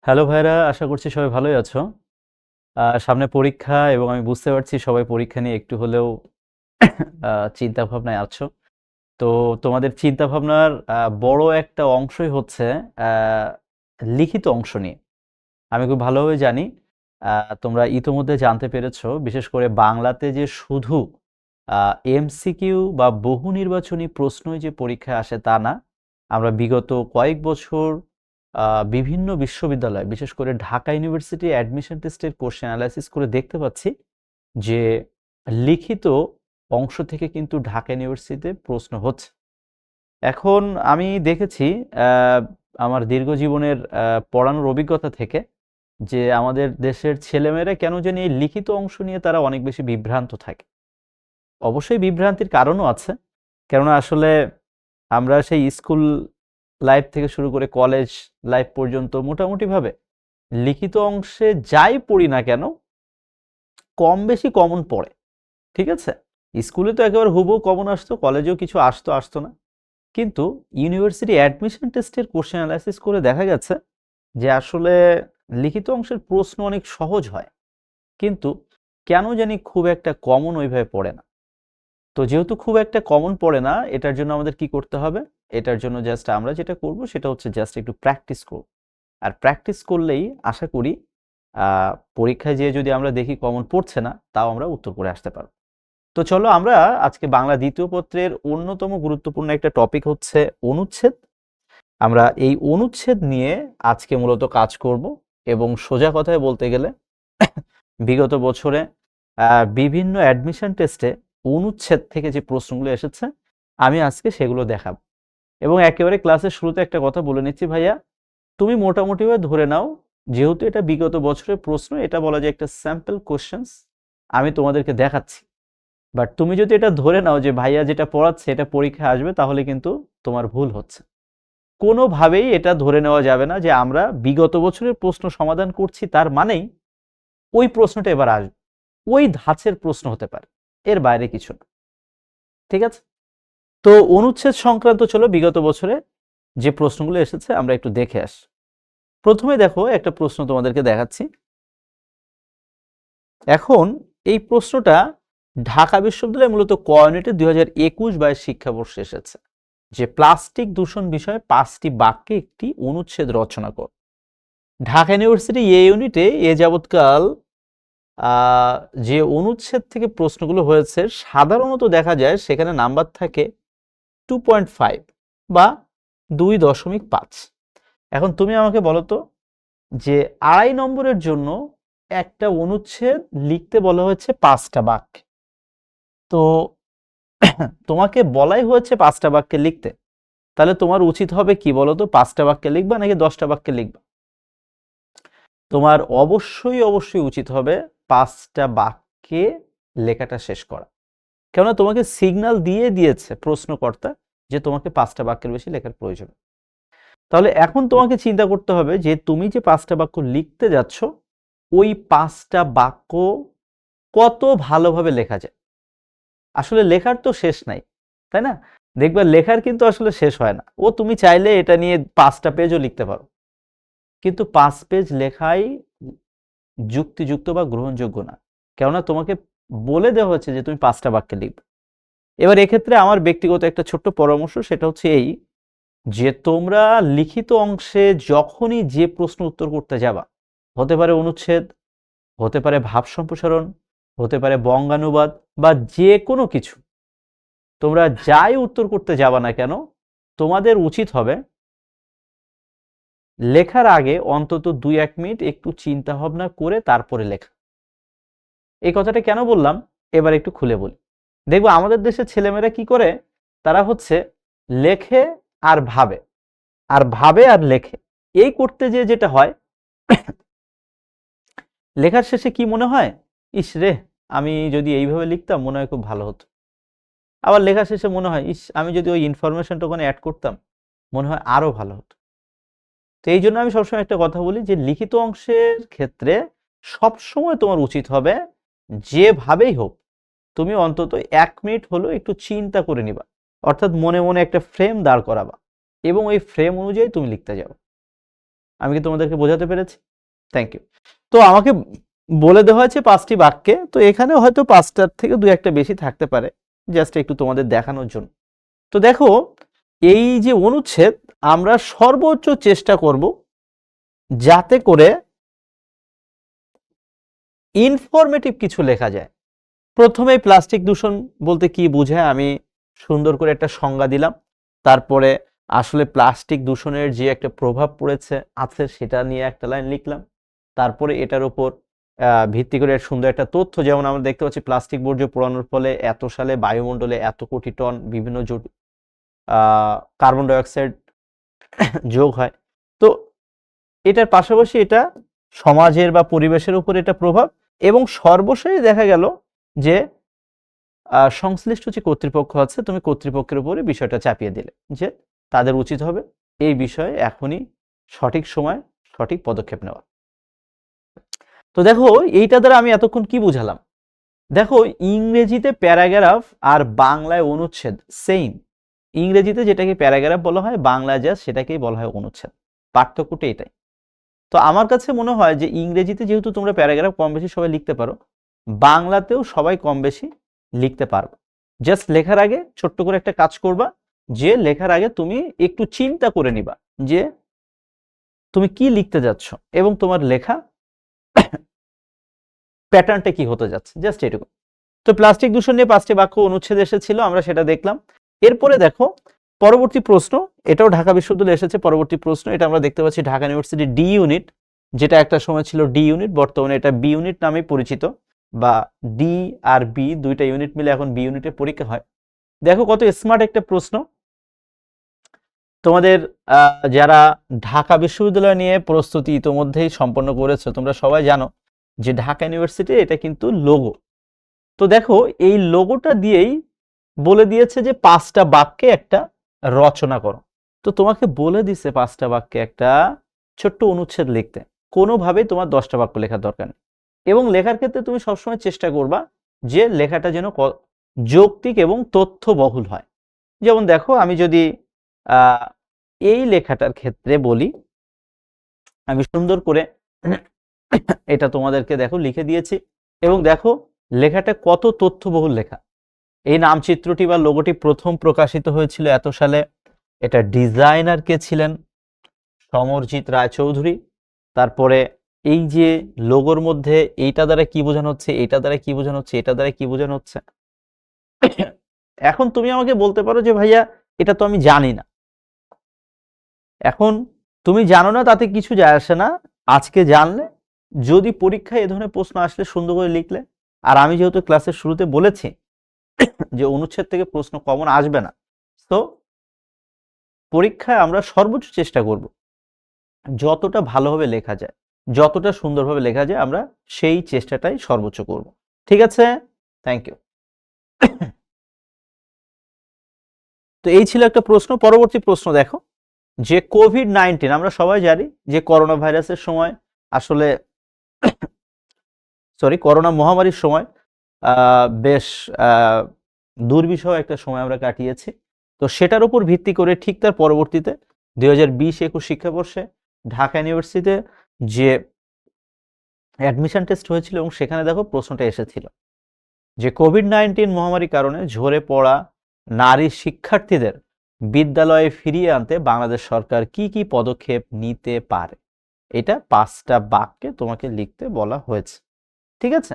Hello ভাইরা, আশা করছি সবাই ভালোই আছো। সামনে পরীক্ষা এবং আমি বুঝতে পারছি সবাই পরীক্ষা নিয়ে একটু হলেও চিন্তা ভাবনায় আছো। তো তোমাদের চিন্তা ভাবনার বড় একটা অংশই হচ্ছে আহ, লিখিত অংশ নিয়ে। আমি খুব ভালোভাবে জানি তোমরা ইতোমধ্যে জানতে পেরেছো, বিশেষ করে বাংলাতে যে শুধু এমসিকিউ বা বহু নির্বাচনী প্রশ্নই যে পরীক্ষায় আসে তা না। আমরা বিগত কয়েক বছর বিভিন্ন বিশ্ববিদ্যালয়, বিশেষ করে ঢাকা ইউনিভার্সিটি অ্যাডমিশন টেস্টের কোশ্চেন অ্যানালাইসিস করে দেখতে পাচ্ছি যে লিখিত অংশ থেকে কিন্তু ঢাকা ইউনিভার্সিটিতে প্রশ্ন হচ্ছে। এখন আমি দেখেছি আহ, আমার দীর্ঘ জীবনের পড়ানোর অভিজ্ঞতা থেকে যে আমাদের দেশের ছেলেমেয়েরা কেন জানি এই লিখিত অংশ নিয়ে তারা অনেক বেশি বিভ্রান্ত থাকে। অবশ্যই বিভ্রান্তির কারণও আছে, কেননা আসলে আমরা সেই স্কুল লাইফ থেকে শুরু করে কলেজ লাইফ পর্যন্ত মোটামুটিভাবে লিখিত অংশে যাই পড়ি না কেন কম বেশি কমন পড়ে। ঠিক আছে, স্কুলে তো একেবারে হুবহু কমন আসতো, কলেজেও কিছু আসতো আসতো না, কিন্তু ইউনিভার্সিটি অ্যাডমিশন টেস্টের কোশ্চেন অ্যানালাইসিস করে দেখা গেছে যে আসলে লিখিত অংশের প্রশ্ন অনেক সহজ হয়, কিন্তু কেন জানি খুব একটা কমন ওইভাবে পড়ে না। তো যেহেতু খুব একটা কমন পড়ে না, এটার জন্য আমাদের কি করতে হবে? এটার জন্য জাস্ট আমরা যেটা করব সেটা হচ্ছে জাস্ট একটু প্র্যাকটিস করব। আর প্র্যাকটিস করলেই আশা করি পরীক্ষায় যেয়ে যদি আমরা দেখি কমন পড়ছে না, তাও আমরা উত্তর করে আসতে পারব। তো চলো আমরা আজকে বাংলা দ্বিতীয় পত্রের অন্যতম গুরুত্বপূর্ণ একটা টপিক হচ্ছে অনুচ্ছেদ। আমরা এই অনুচ্ছেদ নিয়ে আজকে মূলত কাজ করব। এবং সোজা কথায় বলতে গেলে বিগত বছরে বিভিন্ন অ্যাডমিশন টেস্টে অনুচ্ছেদ থেকে যে প্রশ্নগুলো এসেছে আমি আজকে সেগুলো দেখাবো। এবং একেবারে ক্লাসের শুরুতে একটা কথা বলে নিচ্ছি ভাইয়া, তুমি মোটামুটিভাবে ধরে নাও, যেহেতু এটা বিগত বছরের প্রশ্ন, এটা বলা যায় একটা স্যাম্পল কোশ্চেন্স আমি তোমাদেরকে দেখাচ্ছি। বাট তুমি যদি এটা ধরে নাও যে ভাইয়া যেটা পড়াচ্ছে এটা পরীক্ষায় আসবে, তাহলে কিন্তু তোমার ভুল হচ্ছে। কোনোভাবেই এটা ধরে নেওয়া যাবে না যে আমরা বিগত বছরের প্রশ্ন সমাধান করছি তার মানেই ওই প্রশ্নটা এবার আসবে। ওই ধাঁচের প্রশ্ন হতে পারে, এর বাইরে কিছু না। ঠিক আছে, তো অনুচ্ছেদ সংক্রান্ত চলো বিগত বছরে যে প্রশ্নগুলো এসেছে আমরা একটু দেখে আসি। প্রথমে দেখো একটা প্রশ্ন তোমাদেরকে দেখাচ্ছি। এখন এই প্রশ্নটা ঢাকা বিশ্ববিদ্যালয়ে মূলত ক ইউনিটে 2021-22 শিক্ষাবর্ষে এসেছে, যে প্লাস্টিক দূষণ বিষয়ে 5টি বাক্যে একটি অনুচ্ছেদ রচনা কর। ঢাকা ইউনিভার্সিটি এ ইউনিটে এ যাবৎকাল যে অনুচ্ছেদ থেকে প্রশ্নগুলো হয়েছে সাধারণত দেখা যায় সেখানে নাম্বার থাকে 2.5 বা 2.5। এখন তুমি আমাকে বলো তো যে 2.5 নম্বরের জন্য একটা অনুচ্ছেদ লিখতে বলা হয়েছে 5টা বাক্য। তো তোমাকে বলাই হয়েছে 5টা বাক্যে লিখতে, তাহলে তোমার উচিত হবে কি বলো তো? 5টা বাক্যে লিখবা নাকি 10টা বাক্যে লিখবা? তোমার অবশ্যই অবশ্যই উচিত হবে 5টা বাক্যে লেখাটা শেষ করা। কেননা তোমাকে সিগন্যাল দিয়ে দিয়েছে প্রশ্নকর্তা যে তোমাকে 5টা বাক্যের বেশি লেখার প্রয়োজন। তাহলে এখন তোমাকে চিন্তা করতে হবে যে তুমি যে 5টা বাক্য লিখতে যাচ্ছ, ওই 5টা বাক্য কত ভালোভাবে লেখা যায়। আসলে লেখার তো শেষ নাই, তাই না? দেখবে লেখার কিন্তু আসলে শেষ হয় না। তুমি চাইলে এটা নিয়ে 5টা পেজও লিখতে পারো, কিন্তু 5 পেজ লেখাই যুক্তিযুক্ত বা গ্রহণযোগ্য না। কেননা তোমাকে বলে দেওয়া হচ্ছে যে তুমি 5টা বাক্যে লিখবে। এবার এক্ষেত্রে আমার ব্যক্তিগত একটা ছোট্ট পরামর্শ, সেটা হচ্ছে এই, যে তোমরা লিখিত অংশে যখনই যে প্রশ্ন উত্তর করতে যাবা, হতে পারে অনুচ্ছেদ, হতে পারে ভাব সম্প্রসারণ, হতে পারে বঙ্গানুবাদ বা যে কোনো কিছু, তোমরা যাই উত্তর করতে যাবা না কেন, তোমাদের উচিত হবে লেখার আগে অন্তত 2-1 মিনিট একটু চিন্তা ভাবনা করে তারপরে লেখা। এই কথাটা কেন বললাম এবার একটু খুলে বলি। দেখবো আমাদের দেশের ছেলেমেয়েরা কি করে, তারা হচ্ছে লেখে আর ভাবে, আর ভাবে আর লেখে। এই করতে যে যেটা হয়, লেখার শেষে কি মনে হয়, ইস রে, আমি যদি এইভাবে লিখতাম মনে হয় খুব ভালো হতো। আবার লেখার শেষে মনে হয়, ইস, আমি যদি ওই ইনফরমেশনটা ওখানে অ্যাড করতাম মনে হয় আরো ভালো হতো। তো এই জন্য আমি সবসময় একটা কথা বলি যে লিখিত অংশের ক্ষেত্রে সবসময় তোমার উচিত হবে যেভাবেই হোক তুমি অন্তত 1 মিনিট হলেও একটু চিন্তা করে নিবা, অর্থাৎ মনে মনে একটা ফ্রেম দাঁড় করাবা এবং ওই ফ্রেম অনুযায়ী তুমি লিখতে যাও। আমি কি তোমাদেরকে বোঝাতে পেরেছি? Thank you. তো আমাকে বলে দেওয়া হয়েছে 5টি বাক্যে, তো এখানে হয়তো 5টার থেকে 2-1টা বেশি থাকতে পারে, জাস্ট একটু তোমাদের দেখানোর জন্য। তো দেখো, এই যে অনুচ্ছেদ, আমরা সর্বোচ্চ চেষ্টা করব যাতে করে ইনফরমেটিভ কিছু লেখা যায়। প্রথমেই প্লাস্টিক দূষণ বলতে কি বোঝায় আমি সুন্দর করে একটা সংজ্ঞা দিলাম। তারপরে আসলে প্লাস্টিক দূষণের যে একটা প্রভাব পড়েছে আছে সেটা নিয়ে একটা লাইন লিখলাম। তারপরে এটার উপর ভিত্তি করে সুন্দর একটা তথ্য, যেমন আমরা দেখতে পাচ্ছি প্লাস্টিক বর্জ্য পোড়ানোর ফলে এত সালে বায়ুমণ্ডলে এত কোটি টন বিভিন্ন কার্বন ডাইঅক্সাইড যোগ হয়। তো এটার পাশাপাশি এটা সমাজের বা পরিবেশের উপর এটা প্রভাব, এবং সর্বশেষে দেখা গেল যে সংশ্লিষ্ট যে কর্তৃপক্ষ আছে, তুমি কর্তৃপক্ষের উপরে বিষয়টা চাপিয়ে দিলে যে তাদের উচিত হবে এই বিষয়ে এখনই সঠিক সময় সঠিক পদক্ষেপ নেওয়া। তো দেখো, এইটা দ্বারা আমি এতক্ষণ কি বুঝালাম? দেখো, ইংরেজিতে প্যারাগ্রাফ আর বাংলায় অনুচ্ছেদ সেম। ইংরেজিতে যেটাকে প্যারাগ্রাফ বলা হয়, বাংলায় যা সেটাকেই বলা হয় অনুচ্ছেদ। পার্থক্যটা এটাই। তো আমার কাছে মনে হয় যে ইংরেজিতে যেহেতু তোমরা প্যারাগ্রাফ কম বেশি সবাই লিখতে পারো, বাংলাতেও সবাই কম বেশি লিখতে পারবে। জাস্ট লেখার আগে ছোট্ট করে একটা কাজ করবা, যে লেখার আগে তুমি একটু চিন্তা করে নিবা যে তুমি কি লিখতে যাচ্ছ এবং তোমার লেখা প্যাটার্নটা কি হতে যাচ্ছে, জাস্ট এটুকু। তো প্লাস্টিক দূষণ নিয়ে 5টি বাক্য অনুচ্ছেদ এসেছিল, আমরা সেটা দেখলাম। এরপরে দেখো পরবর্তী প্রশ্ন, এটাও ঢাকা বিশ্ববিদ্যালয়ে এসেছে। পরবর্তী প্রশ্ন, এটা আমরা দেখতে পাচ্ছি ঢাকা ইউনিভার্সিটি ডি ইউনিট, যেটা একটা সময় ছিল ডি ইউনিট, বর্তমানে এটা বি ইউনিট নামে পরিচিত, বা ডি আর বি দুইটা ইউনিট মিলে এখন বি ইউনিটে পরীক্ষা হয়। দেখো কত স্মার্ট একটা প্রশ্ন। তোমাদের যারা ঢাকা বিশ্ববিদ্যালয় নিয়ে প্রস্তুতি ইতোমধ্যেই সম্পন্ন করেছো, তোমরা সবাই জানো যে ঢাকা ইউনিভার্সিটি এটা কিন্তু লোগো। তো দেখো, এই লোগোটা দিয়েই বলে দিয়েছে যে 5টা বাক্যে একটা রচনা করো। তো তোমাকে বলে দিছে 5টা বাক্যে একটা ছোট্ট অনুচ্ছেদ লিখতে, কোনোভাবেই তোমার 10টা বাক্য লেখার দরকার নেই। এবং লেখার ক্ষেত্রে তুমি সবসময় চেষ্টা করবা যে লেখাটা যেন যৌক্তিক এবং তথ্যবহুল হয়। যেমন দেখো, আমি যদি এই লেখাটার ক্ষেত্রে বলি, আমি সুন্দর করে এটা তোমাদেরকে দেখো লিখে দিয়েছি, এবং দেখো লেখাটা কত তথ্যবহুল লেখা। এই নামচিত্রটি বা লোগোটি প্রথম প্রকাশিত হয়েছিল এত সালে। এটা ডিজাইনার কে ছিলেন? সমরজিৎ রায়চৌধুরী। তারপরে এই যে লোগোর মধ্যে এইটা দ্বারা কি বোঝানো হচ্ছে, এটা দ্বারা কি বোঝানো হচ্ছে, এটা দ্বারা কি বোঝানো হচ্ছে। এখন তুমি আমাকে বলতে পারো যে ভাইয়া এটা তো আমি জানি না। এখন তুমি জানো না তাতে কিছু যায় আসে না, আজকে জানলে যদি পরীক্ষায় এ ধরনের প্রশ্ন আসলে সুন্দর করে লিখলে। আর আমি যেহেতু ক্লাসের শুরুতে বলেছি যে অনুচ্ছেদ থেকে প্রশ্ন কমন আসবে না, তো পরীক্ষায় আমরা সর্বোচ্চ চেষ্টা করব যতটা ভালোভাবে লেখা যায়, যতটা সুন্দরভাবে লেখা যায়, আমরা সেই চেষ্টাটাই সর্বোচ্চ করব। ঠিক আছে, থ্যাংক ইউ। তো এই ছিল একটা প্রশ্ন। পরবর্তী প্রশ্ন দেখো, যে কোভিড-19, আমরা সবাই জানি যে করোনা ভাইরাসের সময় আসলে করোনা মহামারীর সময় বেশ দুর্বিষহ একটা সময় আমরা কাটিয়েছি। তো সেটার উপর ভিত্তি করে ঠিক তার পরবর্তীতে 2020-21 শিক্ষাবর্ষে ঢাকা ইউনিভার্সিটিতে যে অ্যাডমিশন টেস্ট হয়েছিল, এবং সেখানে দেখো প্রশ্নটা এসেছিল যে কোভিড-19 মহামারীর কারণে ঝরে পড়া নারী শিক্ষার্থীদের বিদ্যালয়ে ফিরিয়ে আনতে বাংলাদেশ সরকার কি কি পদক্ষেপ নিতে পারে। এটা 5টা বাক্যে তোমাকে লিখতে বলা হয়েছে। ঠিক আছে,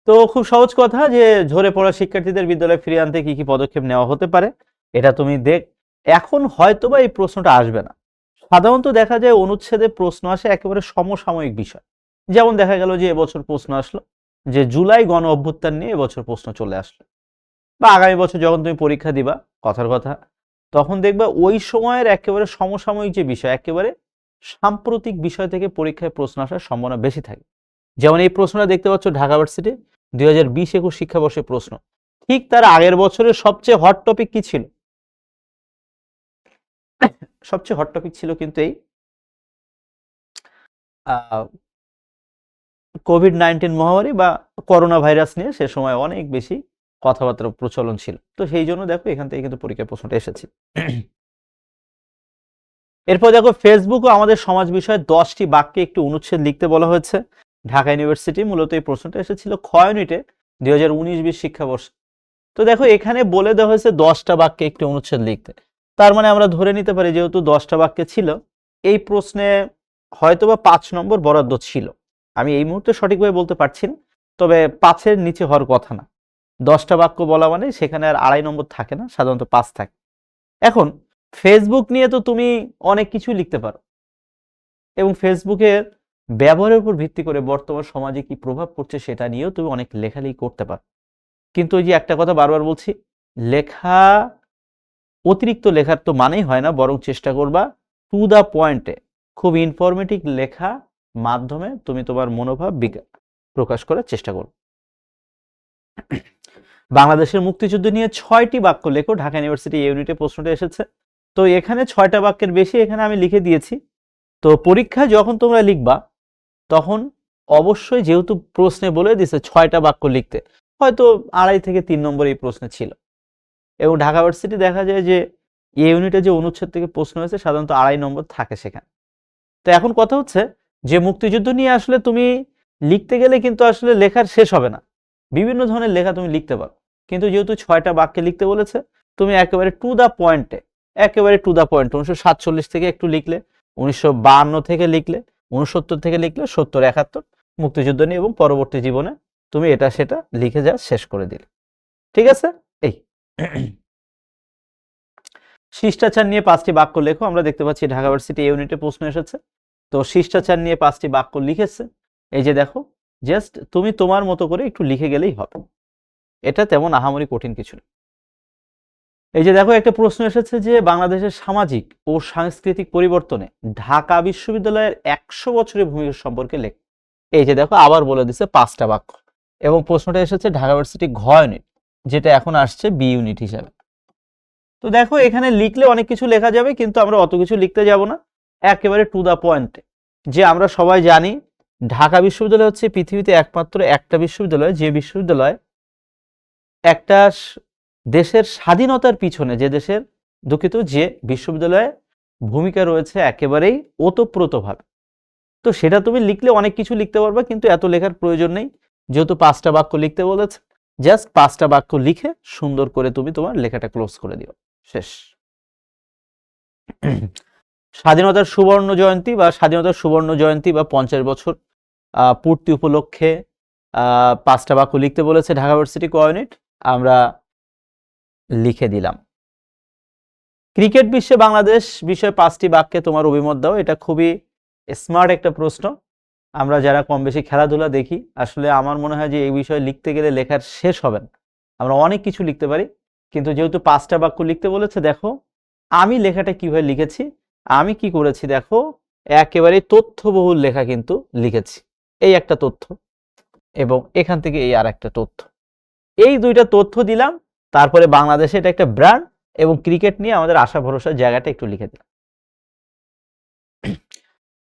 তো খুব সহজ কথা যে ঝরে পড়া শিক্ষার্থীদের বিদ্যালয়ে ফিরিয়ে আনতে কি কি পদক্ষেপ নেওয়া হতে পারে, এটা তুমি দেখ। এখন হয়তোবা এই প্রশ্নটা আসবে না। সাধারণত দেখা যায় অনুচ্ছেদে প্রশ্ন আসে একেবারে সমসাময়িক বিষয়। যেমন দেখা গেল যে এবছর প্রশ্ন আসলো যে জুলাই গণ অভ্যুত্থান নিয়ে এবছর প্রশ্ন চলে আসলো, বা আগামী বছর যখন তুমি পরীক্ষা দিবা, কথার কথা, তখন দেখবা ওই সময়ের একেবারে সমসাময়িক যে বিষয়, একেবারে সাম্প্রতিক বিষয় থেকে পরীক্ষায় প্রশ্ন আসার সম্ভাবনা বেশি থাকে। যেমন এই প্রশ্নটা দেখতে পাচ্ছ ঢাকা ভার্সিটি 2020-21 শিক্ষাবর্ষের প্রশ্ন। ঠিক তার আগের বছরের সবচেয়ে হট টপিক কি ছিল? সবচেয়ে হট টপিক ছিল কিন্তু এই কোভিড-19 মহামারী বা করোনা ভাইরাস নিয়ে সে সময় অনেক বেশি কথাবার্তার প্রচলন ছিল। তো সেই জন্য দেখো এখান থেকে কিন্তু পরীক্ষার প্রশ্নটা এসেছে। এরপর দেখো ফেসবুক ও আমাদের সমাজ বিষয়ে 10টি বাক্যে একটি অনুচ্ছেদ লিখতে বলা হয়েছে ঢাকা ইউনিভার্সিটি। মূলত এই প্রশ্নটা এসেছিল খ ইউনিটে 2019-20 শিক্ষাবর্ষে। তো দেখো এখানে বলে দেওয়া হয়েছে 10টা বাক্যে একটি অনুচ্ছেদ লিখতে। তার মানে আমরা ধরে নিতে পারি যেহেতু 10টা বাক্যে ছিল, এই প্রশ্নে হয়তোবা 5 নম্বর বরাদ্দ ছিল। আমি এই মুহূর্তে সঠিকভাবে বলতে পারছি না, তবে 5-এর নিচে হওয়ার কথা না। 10টা বাক্য বলা মানে সেখানে আর 2.5 নম্বর থাকে না, সাধারণত 5 থাকে। এখন ফেসবুক নিয়ে তো তুমি অনেক কিছু লিখতে পারো এবং ফেসবুকের ব্যবহারের উপর ভিত্তি করে বর্তমান সমাজে কি প্রভাব পড়ছে সেটা নিয়েও তুমি অনেক লেখালেখি করতে পারো। কিন্তু ওই যে একটা কথা বারবার বলছি, লেখা অতিরিক্ত লেখার তো মানেই হয় না, বরং চেষ্টা করবা টু দ্য পয়েন্টে খুব ইনফরমেটিভ লেখা মাধ্যমে তুমি তোমার মনোভাব প্রকাশ করার চেষ্টা করো। বাংলাদেশের মুক্তিযুদ্ধ নিয়ে 6টি বাক্য লেখো ঢাকা ইউনিভার্সিটি ইউনিটে প্রশ্নটা এসেছে। তো এখানে 6টা বাক্যের বেশি এখানে আমি লিখে দিয়েছি। তো পরীক্ষায় যখন তোমরা লিখবা তখন অবশ্যই যেহেতু প্রশ্নে বলে দিছে 6টা বাক্য লিখতে, হয়তো 2.5 থেকে 3 নম্বর এই প্রশ্নে ছিল। এবং ঢাকা ইউনিভার্সিটি দেখা যায় যে এই ইউনিটে যে অনুচ্ছেদ থেকে প্রশ্ন হয়েছে সাধারণত 2.5 নম্বর থাকে সেখানে। তো এখন কথা হচ্ছে যে মুক্তিযুদ্ধ নিয়ে আসলে তুমি লিখতে গেলে কিন্তু আসলে লেখার শেষ হবে না, বিভিন্ন ধরনের লেখা তুমি লিখতে পারো। কিন্তু যেহেতু 6টা বাক্যে লিখতে বলেছে, তুমি একেবারে টু দ্য পয়েন্টে, একেবারে টু দ্য পয়েন্ট 1947 থেকে একটু লিখলে, 1952 থেকে লিখলে, 69 থেকে লিখলে, 70, 71 মুক্তিযুদ্ধ নিয়ে এবং পরবর্তী জীবনে তুমি এটা সেটা লিখে যা শেষ করে দিলে। ঠিক আছে? এই শিষ্টাচার নিয়ে 5টি বাক্য লেখো। আমরা দেখতে পাচ্ছি ঢাকা ইউনিভার্সিটি ইউনিটে প্রশ্ন এসেছে। তো শিষ্টাচার নিয়ে 5টি বাক্য লিখেছে। এই যে দেখো, জাস্ট তুমি তোমার মতো করে একটু লিখে গেলেই হবে, এটা তেমন আহামরি কঠিন কিছু না। এই যে দেখো একটা প্রশ্ন এসেছে যে বাংলাদেশের সামাজিক ও সাংস্কৃতিক পরিবর্তনে ঢাকা বিশ্ববিদ্যালয়ের 100 বছরের ভূমিকা সম্পর্কে লেখ। এই যে দেখো আবার বলে দিছে 5টা বাক্য, এবং প্রশ্নটা এসেছে ঢাকা ইউনিভার্সিটি ঘ ইউনিট, যেটা এখন আসছে বি ইউনিট হিসাবে। তো দেখো এখানে লিখলে অনেক কিছু লেখা যাবে, কিন্তু আমরা অত কিছু লিখতে যাব না, একেবারে টু দ্য পয়েন্টে। যে আমরা সবাই জানি ঢাকা বিশ্ববিদ্যালয় হচ্ছে পৃথিবীতে একমাত্র একটা বিশ্ববিদ্যালয় যে বিশ্ববিদ্যালয় একটা দেশের স্বাধীনতার পিছনে, যে দেশের দুঃখিত যে বিশ্ববিদ্যালয়ে ভূমিকা রয়েছে একেবারেই ওতপ্রোতভাবে। তো সেটা তুমি লিখলে অনেক কিছু লিখতে পারবে, কিন্তু এত লেখার প্রয়োজন নেই, যেহেতু 5টা বাক্য লিখতে বলেছে। জাস্ট 5টা বাক্য লিখে সুন্দর করে তুমি তোমার লেখাটা ক্লোজ করে দিও, শেষ। স্বাধীনতার সুবর্ণ জয়ন্তী বা স্বাধীনতার সুবর্ণ জয়ন্তী বা 50 বছর পূর্তি উপলক্ষে 5টা বাক্য লিখতে বলেছে ঢাকা ইউনিভার্সিটি ক ইউনিট, আমরা লিখে দিলাম। ক্রিকেট বিশ্বে বাংলাদেশ বিষয়ে 5টি বাক্যে তোমার অভিমত দাও। এটা খুবই স্মার্ট একটা প্রশ্ন। আমরা যারা কম বেশি খেলাধুলা দেখি, আসলে আমার মনে হয় যে এই বিষয়ে লিখতে গেলে লেখার শেষ হবে না, আমরা অনেক কিছু লিখতে পারি। কিন্তু যেহেতু 5টা বাক্য লিখতে বলেছে, দেখো আমি লেখাটা কিভাবে লিখেছি, আমি কি করেছি দেখো, একেবারে তথ্যবহুল লেখা কিন্তু লিখেছি। এই একটা তথ্য এবং এখান থেকে এই আর একটা তথ্য, এই দুইটা তথ্য দিলাম। তারপরে বাংলাদেশে এটা একটা ব্র্যান্ড এবং ক্রিকেট নিয়ে আমাদের আশা ভরসার জায়গাটা একটু লিখে দিলাম।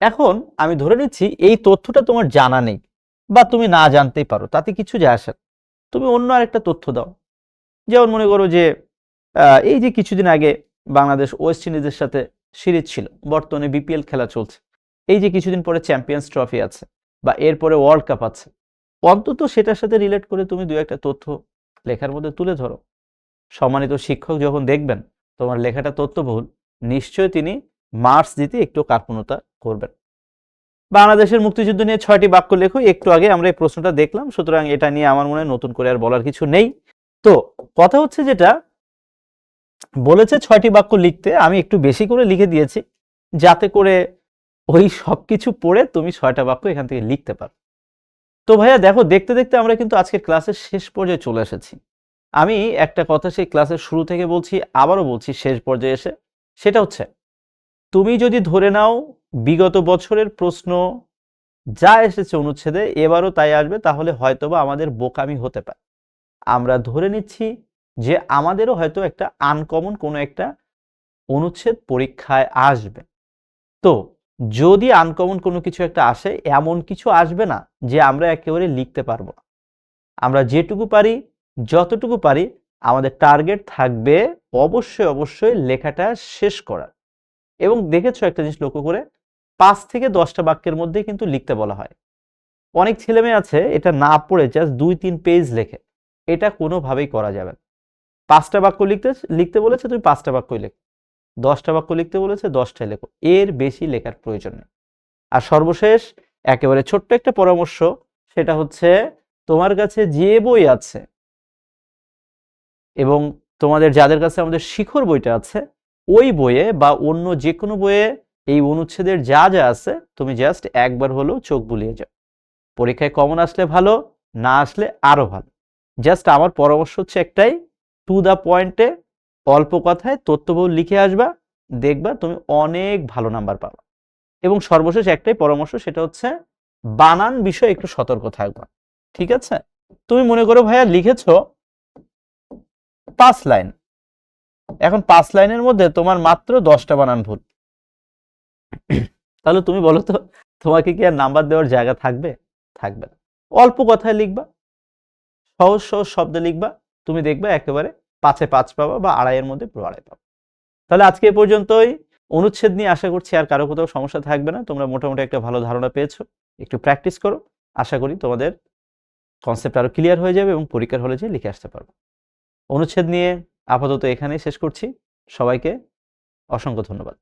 এখন আমি ধরে নিচ্ছি এই তথ্যটা তোমার জানা নেই বা তুমি না জানতেই পারো, তাতে কিছু যায় আসে না, তুমি অন্য আরেকটা তথ্য দাও। যেমন মনে করো যে এই যে কিছুদিন আগে বাংলাদেশ ওয়েস্ট ইন্ডিজের সাথে সিরিজ ছিল, বর্তমানে বিপিএল খেলা চলছে, এই যে কিছুদিন পরে চ্যাম্পিয়ন্স ট্রফি আছে বা এরপরে ওয়ার্ল্ড কাপ আছে, অন্তত সেটার সাথে রিলেট করে তুমি দু একটা তথ্য লেখার মধ্যে তুলে ধরো। সম্মানিত শিক্ষক যখন দেখবেন তোমার লেখাটা তথ্যবহুল, নিশ্চয়ই তিনি মার্কস দিতে একটু কার্পণ্যতা করবেন। বাংলাদেশের মুক্তিযুদ্ধ নিয়ে 6টি বাক্য লেখো। একটু আগে আমরা এই প্রশ্নটা দেখলাম, সুতরাং এটা নিয়ে আমার মনে হয় নতুন করে আর বলার কিছু নেই। তো কথা হচ্ছে যেটা বলেছে 6টি বাক্য লিখতে, আমি একটু বেশি করে লিখে দিয়েছি যাতে করে ওই সবকিছু পড়ে তুমি 6টা বাক্য এখান থেকে লিখতে পারো। তো ভাইয়া দেখো, দেখতে দেখতে আমরা কিন্তু আজকের ক্লাসের শেষ পর্যায়ে চলে এসেছি। আমি একটা কথা সেই ক্লাসের শুরু থেকে বলছি, আবারও বলছি শেষ পর্যায়ে এসে, সেটা হচ্ছে তুমি যদি ধরে নাও বিগত বছরের প্রশ্ন যা এসেছে অনুচ্ছেদে এবারও তাই আসবে, তাহলে হয়তোবা আমাদের বোকামি হতে পারে। আমরা ধরে নিচ্ছি যে আমাদেরও হয়তো একটা আনকমন কোনো একটা অনুচ্ছেদ পরীক্ষায় আসবে। তো যদি আনকমন কোনো কিছু একটা আসে, এমন কিছু আসবে না যে আমরা একেবারে লিখতে পারবো না। আমরা যেটুকু পারি, যতটুকু পারি, আমাদের টার্গেট থাকবে অবশ্যই অবশ্যই লেখাটা শেষ করার। এবং দেখেছো একটা জিনিস লক্ষ্য করে 5 থেকে 10টা বাক্যের মধ্যে কিন্তু লিখতে বলা হয়। অনেক ছেলে মেয়ে আছে এটা না পড়ে জাস্ট 2-3 পেজ লেখে। এটা কোনোভাবেই করা যাবে না। 5টা বাক্য লিখতে বলেছে, তুমি 5টা বাক্যই লেখো। 10টা বাক্য লিখতে বলেছে, 10টাই লেখো। এর বেশি লেখার প্রয়োজন নেই। আর সর্বশেষ একেবারে ছোট্ট একটা পরামর্শ, সেটা হচ্ছে তোমার কাছে যে বই আছে এবং তোমাদের যাদের কাছে আমাদের শিখর বইটা আছে, ওই বইয়ে বা অন্য যে কোনো বইয়ে এই অনুচ্ছেদের যা যা আছে তুমি জাস্ট একবার হলেও চোখ বুলিয়ে যাও। পরীক্ষায় কমন আসলে ভালো, না আসলে আরো ভালো। জাস্ট আমার পরামর্শ হচ্ছে একটাই, টু দ্য পয়েন্টে অল্প কথায় তথ্যবহুল লিখে আসবা, দেখবা তুমি অনেক ভালো নাম্বার পাবা। এবং সর্বশেষ একটাই পরামর্শ, সেটা হচ্ছে বানান বিষয়ে একটু সতর্ক থাকবা। ঠিক আছে? তুমি মনে করো ভাইয়া লিখেছো 5 লাইন, এখন 5 লাইনের মধ্যে তোমার মাত্র 10টা বানান ভুল, তাহলে তুমি বলো তো তোমাকে কি আর নাম্বার দেওয়ার জায়গা থাকবে? থাকবে না। অল্প কথায় লিখবা, সহজ সহজ শব্দে লিখবা, তুমি দেখবে একেবারে 5-এ 5 পাবা বা 2.5-এর মধ্যে পুরো 2.5 পাবা। তাহলে আজকে এ পর্যন্তই। অনুচ্ছেদ নিয়ে আশা করছি আর কারো কোথাও সমস্যা থাকবে না। তোমরা মোটামুটি একটা ভালো ধারণা পেয়েছো। একটু প্র্যাকটিস করো, আশা করি তোমাদের কনসেপ্ট আরো ক্লিয়ার হয়ে যাবে এবং পরীক্ষার হলে যেয়ে লিখে আসতে পারবে। অনুচ্ছেদ নিয়ে আপাতত এখানেই শেষ করছি। সবাইকে অসংখ্য ধন্যবাদ।